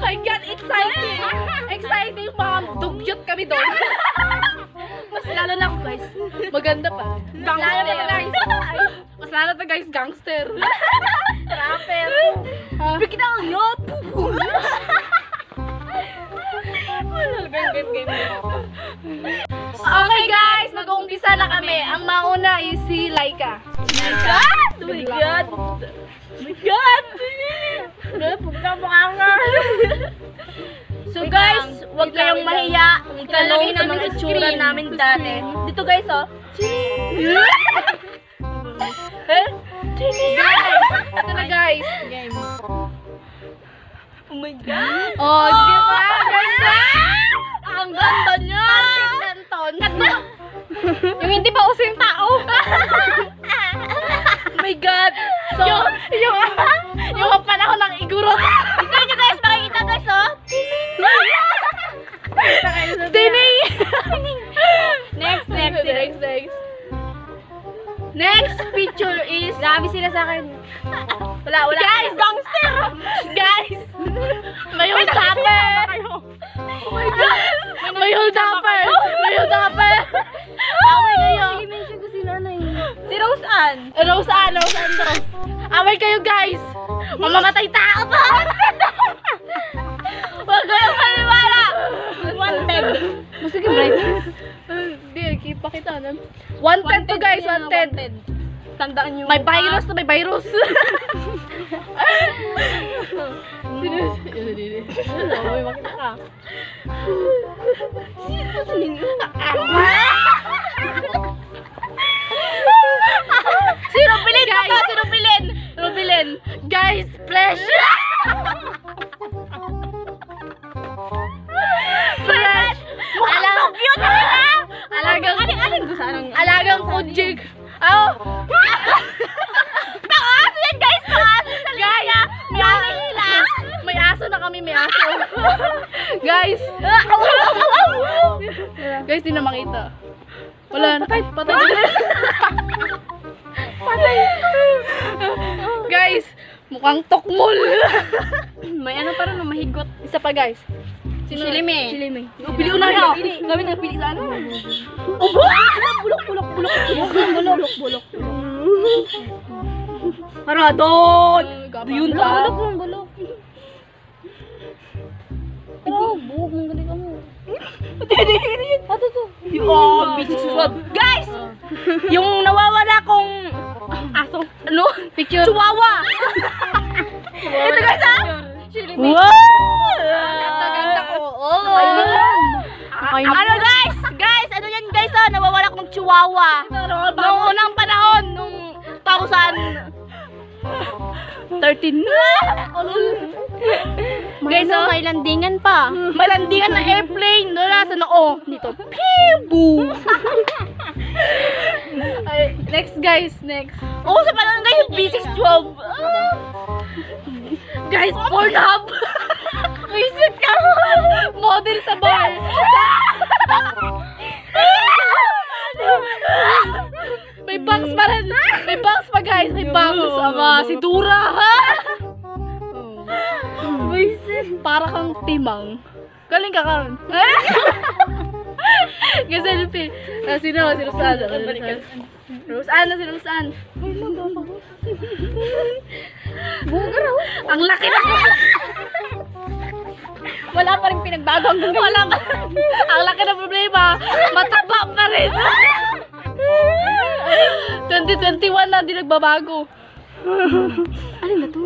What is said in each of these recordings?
my God, exciting! Exciting, mga dugyot kami doon. Mas lalo na ako, guys. Maganda pa. Lalo na guys. Mas lalo pa, guys, gangster. Rapper. Bigyan ako nyo. Okay, guys. Mag-uumpisa na kami. Ang mauna is si Laika. Laika? Oh my God. Oh my God. So guys, huwag kayong mahiya. Ikalagay naman sa itsura namin dati. Dito guys, oh. Guys, ito na guys. Oh my God. Oh, di ba? Ganda! Ang ganda niya! Pansin Danton. Yung hindi pa uso yung tao. Oh my God. So, yung panahon ng iguro. Ito nyo guys, makikita guys, oh. Tining! Next picture is... Grabe sila sa akin. Wala. Guys, gangster! Guys! May hold upper! Oh my God! May hold upper! Away kayo! I-mention ko si nanay. Si Rose Ann. Rose Ann to. Away kayo guys! Mamamatay tao to! Huwag kayong maniwala! Wanted! Masige brightness? Hindi, pakita na. Wanted to guys, wanted. Tandaan nyo. May virus to, may virus. May makita ka. Sino pilin? Guys, sino pilin? Guys, flash! Flash! Mukhang cute na! Alagang kujig. Oh! Pang-aso yan guys! Pang-aso sa linya! May aso na kami, may aso. Guys! Guys, di na makita. Wala na. Patay. Guys! Mukhang tokmol. May ano pa rin, mahigot. Isa pa guys. Chilime. Pili una na. Kami nagpili sa ano. Bulok. Maradon! Yun ta. Bulok. Oh, buhok mong galing ka mo. Ato to. Guys! Yung nawawala kong aso. Ano? Picture. Chihuahua! Ito guys ha? Wow! Ganda ko. Ano guys, ano yan guys oh, nawawala kong chihuahua. Noong unang panahon, nung 2013. Guys oh, may landingan pa. May landingan na airplane. Doon nasa noo. Dito. Pew! Next guys, next. Oh, sa panahon guys, B612. Guys, Pornhub! Visit ka mo! Model sa bar! May bangs pa rin! May bangs pa guys! May bangs! Ama, si Dura ha! Visit! Para kang timang. Galing ka karon. Guys, selfie. Sino? Si Roseanne. Si Roseanne. Ang laki na. Wala pa rin pinagbago ang gawin. Wala pa. Ang laki na problema. Mataba pa rin. 2021 na, di nagbabago. Ano na to?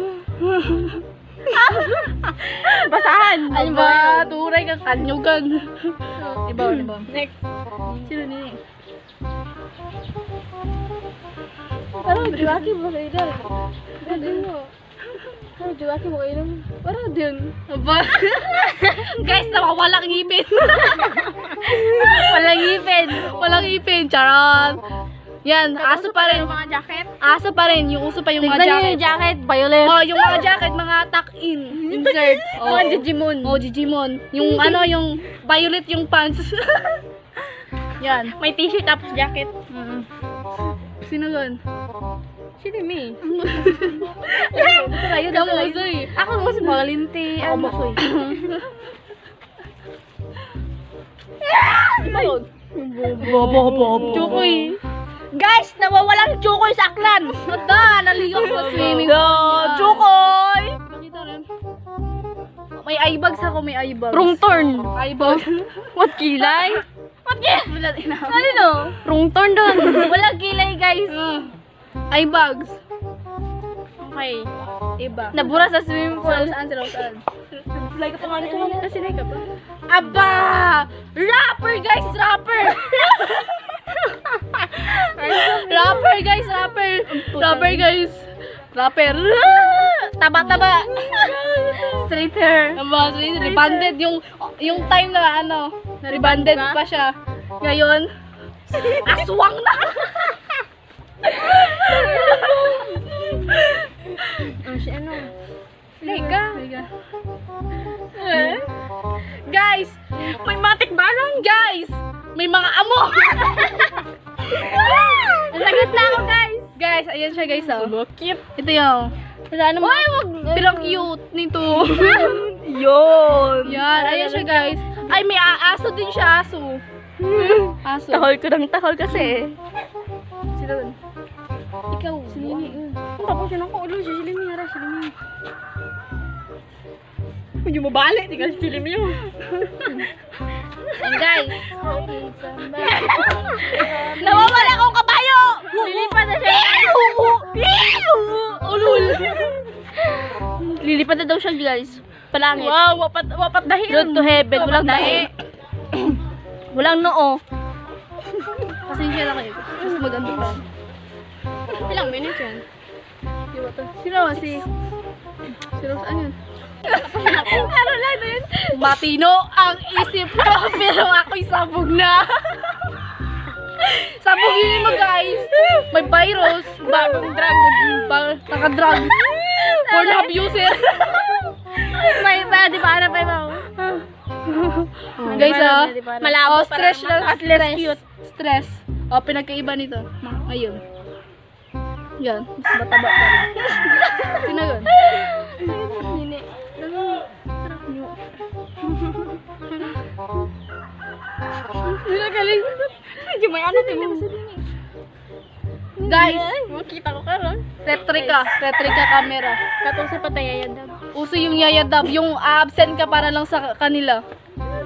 Basahan. Ano ba? Turay kang kanyugan. Iba. Next. Sino nini? Parang Juwaki mo kayo dyan. Parang Juwaki mo kayo dyan. Parang dyan. Aba. Guys, walang ngipin. Walang ngipin. Charot. Yan, aso pa rin. Mga jacket? Aso pa rin. Yung uso pa yung mga jacket. Yung jacket, violet. Oh, yung mga jacket, mga tuck-in. Insert. Mga Digimon. Oh, Digimon. Yung ano, yung violet yung pants. Yan. May t-shirt tapos jacket. Sino doon? Shilimi. Kamu Usoy. Ako mo si Malinti. Ako Usoy. Chukoy. Guys, nawawalang Chukoy sa aklan. Ata, naligaw sa swimming Go, pool. Chukoy. Makita rin. May eyebags ako, may eyebags. Wrong turn. Eyebag. What kilay? What kilay? Wala din ako. Ano no? Wrong turn doon. Walang kilay, guys. Eyebags. Okay. Iba. Nabura sa swimming pool. Saan sila? Saan? Like ka pa nga nila. Kasi like ka pa. Aba! Rapper, guys! Rapper! Rapper guys, rapper. Rapper guys. Rapper. Taba-taba. Straight hair. Rebanded yung time na ano, rebanded pa siya. Ngayon, aswang na. Si ano? Liga. Guys, May matik balong. guys, may mga amo. Nasagot na ako, guys. Guys, ayan siya guys oh. Cute. Ito yung. Wala naman. Ay, wag. Pero cute nito. Yun. Yan, ayan siya guys. Ay, may aso din siya, aso. Aso. Tahol ko ng tahol kasi. Sino dun? Ikaw. Silimi. Tapos yun ako ulo. Silimi nga rin. Silimi. Hindi mo balik. Tingnan si Silimi yun. And guys. Nawawala akong kabayo! Lilipad na siya. Ulul. Lilipad na daw siya, guys. Palangit. Wow, wapat dahil. Road to heaven. Walang dahi. Walang noo. Pasensya na kayo. Mas maganda pa. Ilang minutes yan? Sino? Sino saan yun? Ano lang din? Matino ang isip ko, pero ako'y sabog na. Sabogin mo guys. May virus. Bagong drug. Naka-drug. Porn abuser. May ba, di ba? Ano pa ba? Guys Malabo oh, stress lang. at less cute. Stress. Oh, pinagkaiba nito. Ayun. Yan. Mas mataba pa rin. Sino yun? Hindi. Galing. Hindi may ano din. Guys, Makita ko karon. retrika camera. Katong sa patay yan daw. Uso yung yayadab, yung absent ka para lang sa kanila.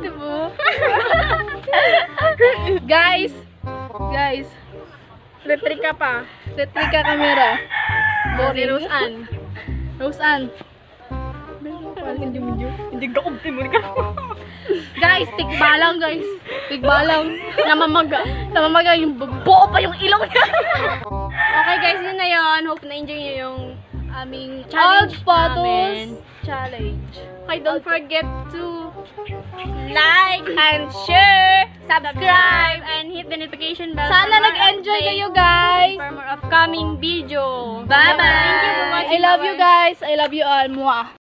Diba? Guys, Retrika pa. retrika camera. Si Rose Ann. Rose Ann. Hindi ka optimum ka. Guys, tikbalang guys. Tikbalang. Namamaga yung buo pa yung ilong niya. Okay guys, yun na yun. Hope na-enjoy nyo yung Aming challenge old photos namin. challenge. Okay, don't forget to like and share, subscribe, and hit the notification bell. Sana nag-enjoy kayo guys. For more upcoming video. Bye bye. Thank you for watching. I love you guys. I love you all. Mwah.